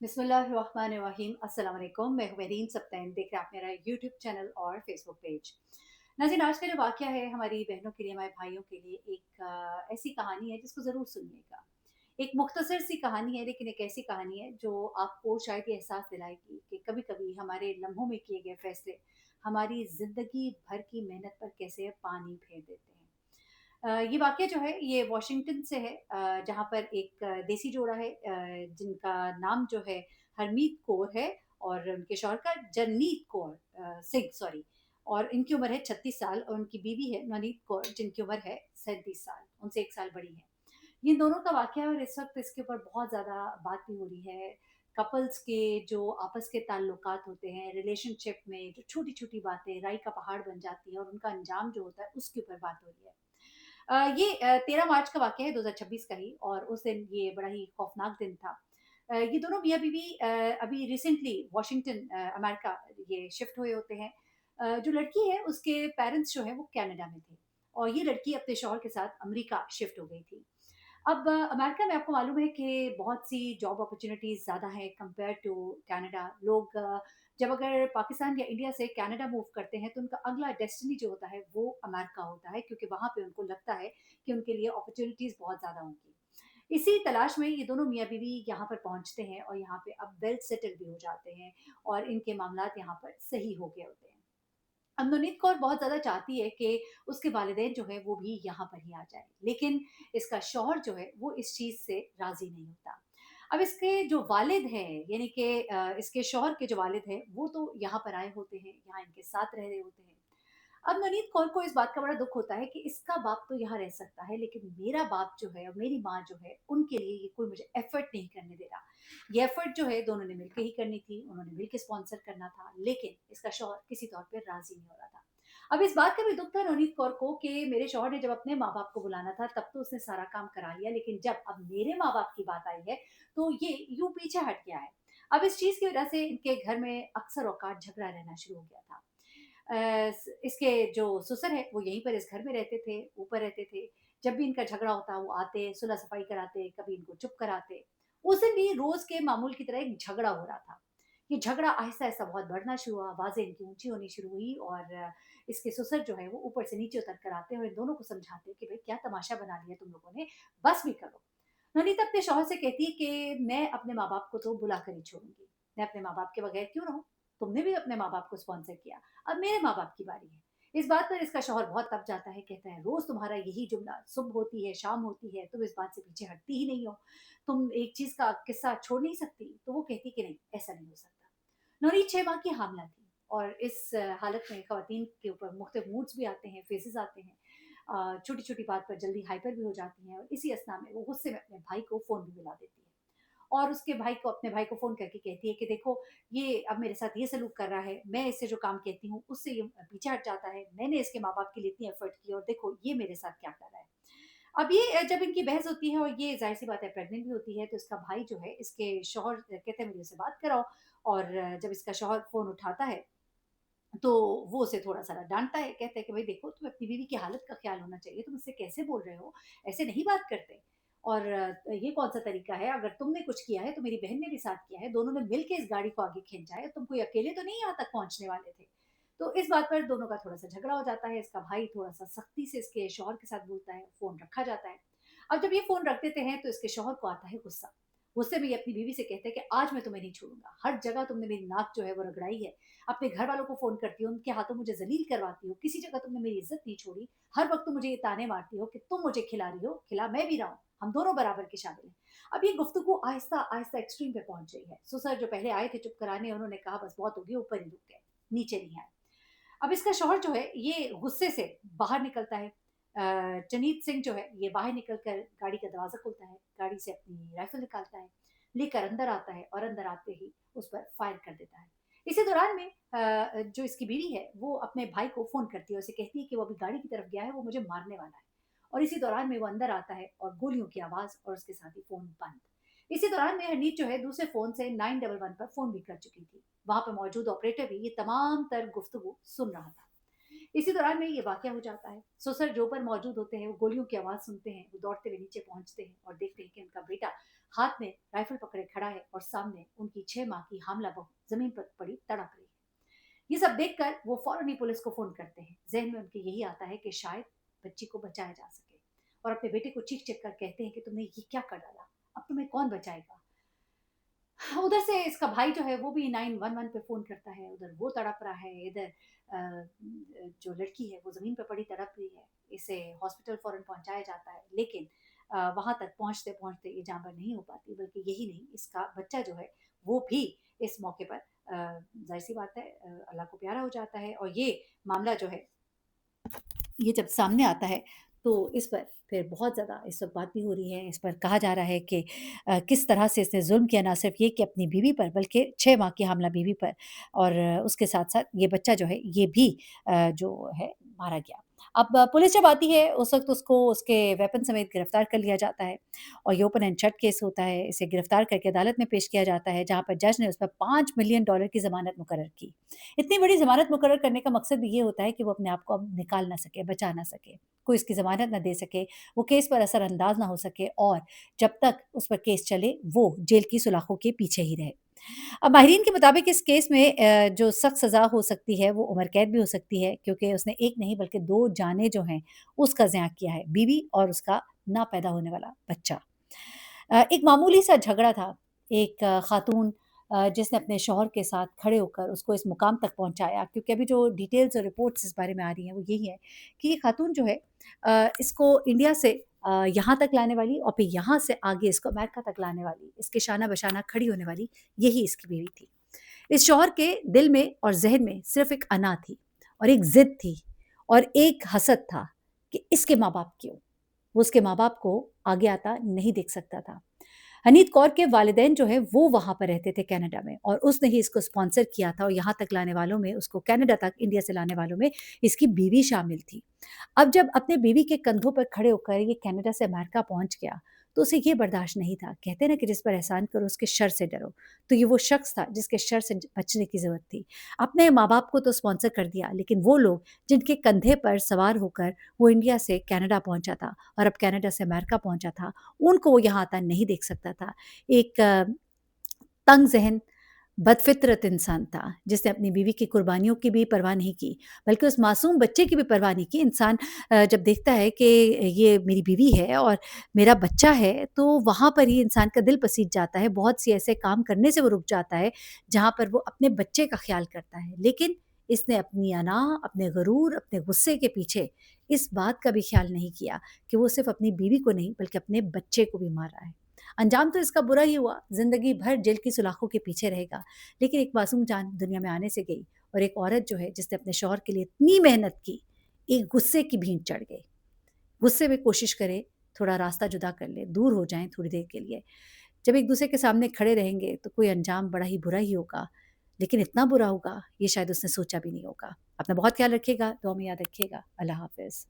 बिस्मिल्लाहिर्रहमानिर्रहीम अस्सलाम वालेकुम। मैं हूँ मेरीन सब्तैन, देख रहे हैं आप मेरा यूट्यूब चैनल और फेसबुक पेज। नाज़रीन, आज का जो वाक़या है हमारी बहनों के लिए, हमारे भाइयों के लिए एक ऐसी कहानी है जिसको ज़रूर सुनिएगा। एक मुख्तसर सी कहानी है, लेकिन एक ऐसी कहानी है जो आपको शायद ये एहसास दिलाएगी कि कभी-कभी हमारे लम्हों में किए गए फ़ैसले हमारी ज़िंदगी भर की मेहनत पर कैसे पानी फेर देते हैं। ये वाक़या जो है ये वॉशिंगटन से है, जहाँ पर एक देसी जोड़ा है, जिनका नाम जो है हरमीत कौर है और उनके शौहर का जरनीत कौर सिंह, सॉरी। और इनकी उम्र है 36 साल और उनकी बीवी है नवनीत कौर, जिनकी उम्र है 37 साल, उनसे 1 साल बड़ी हैं। ये दोनों का वाक़या है और इस वक़्त इसके ऊपर बहुत ज़्यादा बात भी हो रही है। कपल्स के जो आपस के ताल्लुकात होते हैं, रिलेशनशिप में जो छोटी-छोटी बातें राई का पहाड़ बन जाती हैं और उनका अंजाम जो होता है, उसके ऊपर बात हो रही है। ये 13 मार्च का वाक़या है 2026 का ही, और उस दिन ये बड़ा ही खौफ़नाक दिन था। ये दोनों मियाँ-बीवी अभी रिसेंटली वॉशिंगटन, अमेरिका ये शिफ्ट हुए होते हैं। जो लड़की है उसके पेरेंट्स जो हैं वो कनाडा में थे और ये लड़की अपने शौहर के साथ अमेरिका शिफ्ट हो गई थी। अब अमेरिका में आपको मालूम है कि बहुत सी जॉब अपॉर्च्युनिटीज़ ज़्यादा है कंपेयर टू कनाडा। लोग जब अगर पाकिस्तान या इंडिया से कनाडा मूव करते हैं तो उनका अगला डेस्टिनी जो होता है वो अमेरिका होता है, क्योंकि वहाँ पे उनको लगता है कि उनके लिए अपॉर्च्युनिटीज़ बहुत ज़्यादा होंगी। इसी तलाश में ये दोनों मियाँ-बीवी यहाँ पर पहुँचते हैं और यहाँ पे अब वेल सेटल भी हो जाते हैं और इनके मामलात यहाँ पर सही हो गए होते हैं। अब नवनीत कौर बहुत ज़्यादा चाहती है कि उसके वालिदैन जो है वो भी यहाँ पर ही आ जाएँ, लेकिन इसका शौहर जो है वो इस चीज़ से राज़ी नहीं होता। अब इसके जो वालिद हैं, यानी कि इसके शौहर के जो वालिद हैं वो तो यहाँ पर आए होते हैं, यहाँ इनके साथ रह रहे होते हैं। अब नवनीत कौर को इस बात का बड़ा दुःख होता है कि इसका बाप तो यहाँ रह सकता है, लेकिन मेरा बाप जो है और मेरी माँ जो है, उनके लिए ये कोई मुझे एफ़र्ट नहीं करने दे रहा। ये एफ़र्ट जो है दोनों ने मिलके ही करनी थी, उन्होंने मिलके स्पॉन्सर करना था, लेकिन इसका शौहर किसी तौर पे राज़ी नहीं हो रहा था। अब इस बात का भी दुःख था नवनीत कौर को कि मेरे शौहर ने जब अपने माँ-बाप को बुलाना था, तब तो उसने सारा काम करा लिया, लेकिन जब अब मेरे माँ-बाप की बात आई है, तो ये यूँ पीछे हट गया है। अब इस चीज़ की वज़ह से इनके घर में अक्सर औकात झगड़ा रहना शुरू हो गया था। इसके जो ससुर हैं वो यहीं पर इस घर में रहते थे, ऊपर रहते थे। जब भी इनका झगड़ा होता वो आते, सुलह-सफाई कराते, कभी इनको चुप कराते। उस दिन भी रोज़ के मामूल की तरह एक झगड़ा हो रहा था। ये झगड़ा आहिस्ता-आहिस्ता बहुत बढ़ना शुरू हुआ, आवाज़ें इनकी ऊँची होनी शुरू हुई और इसके ससुर जो हैं वो ऊपर से नीचे उतर कर आते हैं और इन दोनों को समझाते हैं कि भई क्या तमाशा बना लिया तुम लोगों ने, बस भी करो। नवनीत अपने शौहर से कहती है कि मैं अपने माँ-बाप को तो बुला कर ही छोड़ूँगी। मैं अपने माँ-बाप के बगैर क्यों रहूँ? तुमने भी अपने माँ-बाप को स्पॉन्सर किया, अब मेरे माँ-बाप की बारी है। इस बात पर इसका शौहर बहुत तप जाता है, कहता है, "रोज़ तुम्हारा यही जुमला, सुबह होती है, शाम होती है, तुम इस बात से पीछे हटती ही नहीं हो। तुम एक चीज़ का किस्सा छोड़ नहीं सकती।" तो वो कहती कि नहीं, ऐसा नहीं हो सकता। नवनीत 6 माह की हामिला थी और इस हालत में ख़वातीन के ऊपर मुख्तलिफ मूड्स भी आते हैं, फ़ेज़ेज़ आते हैं। छोटी-छोटी बात पर जल्दी हाइपर भी हो जाती हैं और इसी अस्थना में वो गुस्से में अपने भाई को फ़ोन भी मिला देती है। और उसके भाई को अपने भाई को फ़ोन करके कहती है कि देखो, ये अब मेरे साथ ये सलूक कर रहा है, मैं इससे जो काम कहती हूँ उससे ये पीछे हट जाता है। मैंने इसके माँ-बाप के लिए इतनी एफ़र्ट की और देखो ये मेरे साथ क्या कर रहा है। अब ये जब इनकी बहस होती है और ये ज़ाहिर-सी बात है प्रेग्नेंट भी होती है, तो इसका भाई जो है इसके शौहर कहते हैं मुझे इससे बात कराओ, और जब इसका शौहर फ़ोन उठाता है तो वो उसे थोड़ा-सा डाँटता है, कहता है कि भई देखो, तुम्हें अपनी बीवी की हालत का ख़्याल होना चाहिए, तुम इससे कैसे बोल रहे हो? ऐसे नहीं बात करते। और ये कौन-सा तरीका है? अगर तुमने कुछ किया है तो मेरी बहन ने भी साथ किया है, दोनों ने मिल के इस गाड़ी को आगे खींचा है, तुम कोई अकेले तो नहीं यहाँ तक पहुँचने वाले थे। तो इस बात पर दोनों का थोड़ा-सा झगड़ा हो जाता है, इसका भाई थोड़ा-सा सख्ती से इसके शौहर के साथ बोलता है, फ़ोन रखा जाता है। अब जब ये फ़ोन रख देते हैं तो इसके शौहर को आता है गुस्सा। गुस्से में ये अपनी बीवी से कहते हैं कि आज मैं तुम्हें नहीं छोड़ूँगा, हर जगह तुमने मेरी नाक जो है वो रगड़ाई है, अपने घर वालों को फ़ोन करती हो, उनके हाथों मुझे ज़लील करवाती हो, किसी जगह तुमने मेरी इज़्ज़त नहीं छोड़ी, हर वक़्त तुम मुझे ये ताने मारती हो कि तुम मुझे खिला रही हो, खिला मैं भी रहा हूँ, हम दोनों बराबर के शामिल हैं। अब ये गुफ्तगू आहिस्ता-आहिस्ता एक्सट्रीम पे पहुँच गई है। ससुर जो पहले आए थे चुप कराने, उन्होंने कहा बस बहुत हो गया, ऊपर ही रुक गए, नीचे नहीं आए। अब इसका शौहर जो है ये गुस्से से बाहर निकलता है। जनीत सिंह जो है ये बाहर निकल कर गाड़ी का दरवाज़ा खोलता है, गाड़ी से अपनी राइफ़ल निकालता है, लेकर अंदर आता है और अंदर आते ही उस पर फायर कर देता है। इसी दौरान में जो इसकी बीवी है वो अपने भाई को फ़ोन करती है, उसे कहती है कि वो अभी गाड़ी की तरफ गया है, वो मुझे मारने वाला है। और इसी दौरान में वो अंदर आता है और गोलियों की आवाज़ और उसके साथ ही फ़ोन बंद। इसी दौरान में हनीत जो है दूसरे फ़ोन से 911 पर फ़ोन भी कर चुकी थी। वहाँ पे मौजूद ऑपरेटर भी ये तमाम तर गुफ्तगू सुन रहा था। इसी दौरान में ये वाक़या हो जाता है। ससुर जो पर मौजूद होते हैं, वो गोलियों की आवाज़ सुनते हैं, वो दौड़ते हुए नीचे पहुँचते हैं और देखते हैं कि उनका बेटा हाथ में राइफल पकड़े खड़ा है और सामने उनकी 6 माह की हामला बहू ज़मीन पर पड़ी तड़प रही है। ये सब देखकर वो फ़ौरन ही पुलिस को फ़ोन करते हैं। ज़हन में उनके यही आता है कि शायद बच्ची को बचाया जा सके और अपने बेटे को चीख-चीख कर कहते हैं कि तुमने ये क्या कर डाला? अब तुम्हें कौन बचाएगा? हाँ, उधर से इसका भाई जो है वो भी 911 पे फ़ोन करता है, उधर वो तड़प रहा है, इधर जो लड़की है वो ज़मीन पे पड़ी तड़प रही है। इसे हॉस्पिटल फ़ौरन पहुँचाया जाता है, लेकिन वहाँ तक पहुँचते-पहुँचते ये जाँबर नहीं हो पाती, बल्कि यही नहीं, इसका बच्चा जो है वो भी इस मौके पर ज़ाहिर-सी बात है अल्लाह को प्यारा हो जाता है और ये मामला जो है ये जब सामने आता है तो इस पर फिर बहुत ज़्यादा इस वक़्त बात भी हो रही है। इस पर कहा जा रहा है कि किस तरह से इसने ज़ुल्म किया ना सिर्फ़ ये कि अपनी बीवी पर बल्कि 6 माह की हामला बीवी पर और उसके साथ-साथ ये बच्चा जो है ये भी जो है मारा गया। अब पुलिस जब आती है उस वक़्त उसको उसके वेपन समेत गिरफ़्तार कर लिया जाता है और ये ओपन एंड शट केस होता है। इसे गिरफ़्तार करके अदालत में पेश किया जाता है जहाँ पर जज ने उस पर $5 मिलियन की ज़मानत मुकर्रर की। इतनी बड़ी ज़मानत मुकर्रर करने का मकसद ये होता है कि वो अपने आप को अब निकाल ना सके, बचा ना सके, कोई इसकी ज़मानत ना दे सके, वो केस पर असरअंदाज़ ना हो सके और जब तक उस पर केस चले, वो जेल की सलाखों के पीछे ही रहे। अब माहिरीन के मुताबिक इस केस में जो सख्त सज़ा हो सकती है, वो उम्र कैद भी हो सकती है क्योंकि उसने एक नहीं बल्कि 2 जानें जो हैं, उसका ज़ियाँ किया है, बीवी और उसका ना पैदा होने वाला बच्चा। एक मामूली सा झगड़ा था, एक खातून जिसने अपने शौहर के साथ खड़े होकर उसको इस मुकाम तक पहुँचाया क्योंकि अभी जो डिटेल्स और रिपोर्ट्स इस बारे में आ रही हैं, वो यही है कि ये खातून जो है इसको इंडिया से यहाँ तक लाने वाली और फिर यहाँ से आगे इसको अमेरिका तक लाने वाली, इसके शाना-बशाना खड़ी होने वाली, यही इसकी बीवी थी। इस शौहर के दिल में और ज़हन में सिर्फ़ एक अना थी और एक ज़िद थी और एक हसद था कि इसके माँ-बाप क्यों? वो उसके माँ-बाप को आगे आता नहीं देख सकता था। हनीत कौर के वालिदैन जो है वो वहाँ पर रहते थे कनाडा में और उसने ही इसको स्पॉन्सर किया था और यहाँ तक लाने वालों में उसको कनाडा तक इंडिया से लाने वालों में इसकी बीवी शामिल थी। अब जब अपने बीवी के कंधों पर खड़े होकर ये कनाडा से अमेरिका पहुँच गया, तो उसे ये बर्दाश्त नहीं था। कहते हैं ना कि जिस पर एहसान करो उसके शर से डरो। तो ये वो शख्स था जिसके शर से बचने की ज़रूरत थी। अपने माँ-बाप को तो स्पॉन्सर कर दिया, लेकिन वो लोग जिनके कंधे पर सवार होकर वो इंडिया से कनाडा पहुँचा था और अब कनाडा से अमेरिका पहुँचा था, उनको वो यहाँ आता नहीं देख सकता था। एक तंग ज़हन, बदफ़ितरत इंसान था, जिसने अपनी बीवी की कुर्बानियों की भी परवाह नहीं की, बल्कि उस मासूम बच्चे की भी परवाह नहीं की। इंसान जब देखता है कि ये मेरी बीवी है और मेरा बच्चा है, तो वहाँ पर ही इंसान का दिल पसीज जाता है। बहुत सी ऐसे काम करने से वो रुक जाता है, जहाँ पर वो अपने बच्चे का ख़्याल करता है। लेकिन इसने अपनी अना, अपने गुरूर, अपने गुस्से के पीछे इस बात का भी ख़्याल नहीं किया कि वो सिर्फ़ अपनी बीवी को नहीं, बल्कि अपने बच्चे को भी मार रहा है। अंजाम तो इसका बुरा ही हुआ, ज़िंदगी भर जेल की सलाखों के पीछे रहेगा। लेकिन एक मासूम जान दुनिया में आने से गई और एक औरत जो है जिसने अपने शौहर के लिए इतनी मेहनत की, एक गुस्से की भींट चढ़ गई। गुस्से में कोशिश करे थोड़ा रास्ता जुदा कर ले, दूर हो जाएँ थोड़ी देर के लिए। जब एक-दूसरे के सामने खड़े रहेंगे तो कोई अंजाम बड़ा ही बुरा ही होगा, लेकिन इतना बुरा होगा ये शायद उसने सोचा भी नहीं होगा। अपना बहुत ख़्याल रखिएगा, दुआ में याद रखिएगा। अल्लाह हाफ़िज़।